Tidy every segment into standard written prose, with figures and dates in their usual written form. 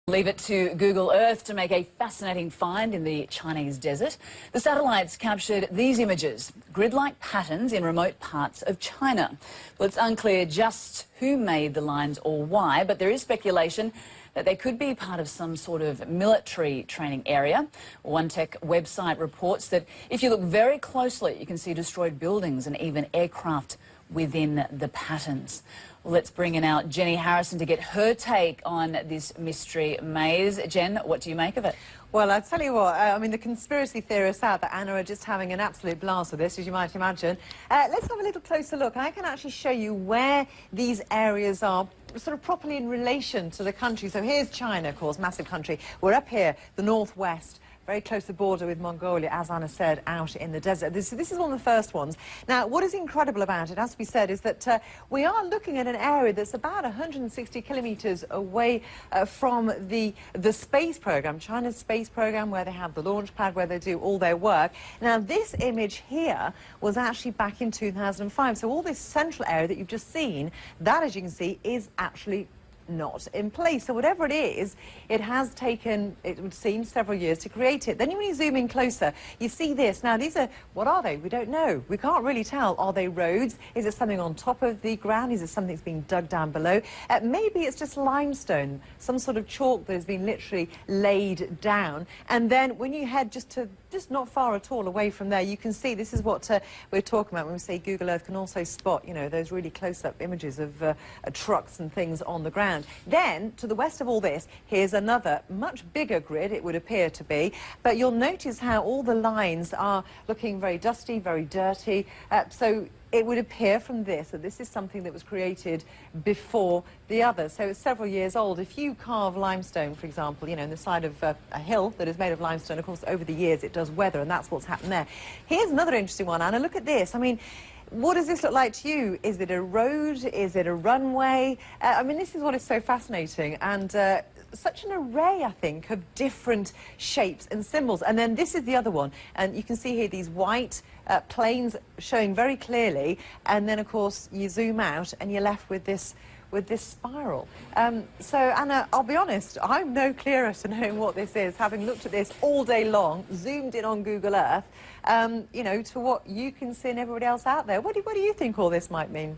Leave it to Google Earth to make a fascinating find in the Chinese desert. The satellites captured these images, grid-like patterns in remote parts of China. Well, it's unclear just who made the lines or why, but there is speculation that they could be part of some sort of military training area. One tech website reports that if you look very closely, you can see destroyed buildings and even aircraft within the patterns. Well, let's bring in our Jenny Harrison to get her take on this mystery maze. Jen, what do you make of it? Well, I'll tell you what, I mean, the conspiracy theorists out there, Anna, are just having an absolute blast with this, as you might imagine. Let's have a little closer look. I can actually show you where these areas are sort of properly in relation to the country. So here's China, of course, massive country. We're up here, the northwest, very close to the border with Mongolia, as Anna said, out in the desert. This is one of the first ones. Now, what is incredible about it, as we said, is that we are looking at an area that's about 160 kilometres away from the space program, China's space program, where they have the launch pad, where they do all their work. Now, this image here was actually back in 2005. So all this central area that you've just seen, that, as you can see, is actually not in place. So whatever it is, it has taken, it would seem, several years to create it. Then when you zoom in closer, you see this. Now, these are, what are they? We don't know. We can't really tell. Are they roads? Is it something on top of the ground? Is it something that's being dug down below? Maybe it's just limestone, some sort of chalk that has been literally laid down. And then when you head just not far at all away from there, you can see, this is what we're talking about when we say Google Earth can also spot, you know, those really close-up images of trucks and things on the ground. Then, to the west of all this, here's another much bigger grid, it would appear to be, but you'll notice how all the lines are looking very dusty, very dirty, so it would appear from this that this is something that was created before the others. So it's several years old. If you carve limestone, for example, you know, in the side of a hill that is made of limestone, of course, over the years it does weather, and that's what's happened there. Here's another interesting one, Anna. Look at this. I mean, what does this look like to you? Is it a road? Is it a runway? I mean, this is what is so fascinating, and such an array, I think, of different shapes and symbols. And then this is the other one, and you can see here these white planes showing very clearly, and then, of course, you zoom out and you're left with this spiral. So, Anna, I'll be honest, I'm no clearer to knowing what this is, having looked at this all day long, zoomed in on Google Earth, you know, to what you can see and everybody else out there. What do you think all this might mean?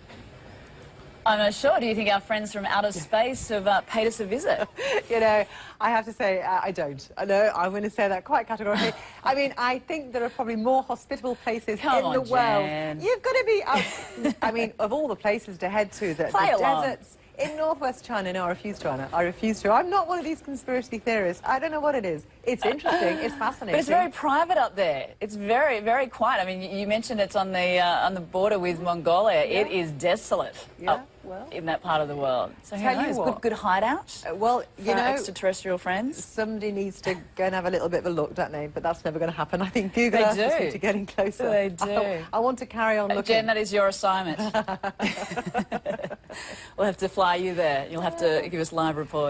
I'm not sure. Do you think our friends from outer space have paid us a visit? You know, I have to say, I don't. I know, I'm going to say that quite categorically. I mean, I think there are probably more hospitable places in the world. Jen. You've got to be, I mean, of all the places to head to, the deserts in northwest China. No, I refuse to, Anna. I refuse to. I'm not one of these conspiracy theorists. I don't know what it is. It's interesting. It's fascinating. But it's very private up there. It's very, very quiet. I mean, you mentioned it's on the border with Mongolia. Yeah. It is desolate. Yeah. Well, in that part of the world. So who knows? Good hideout. Well, you know, extraterrestrial friends. Somebody needs to go and have a little bit of a look, don't they? But that's never going to happen. I think Google Earth just need to get in closer. They do. I want to carry on looking. Jen, that is your assignment. We'll have to fly you there. You'll have to give us live report.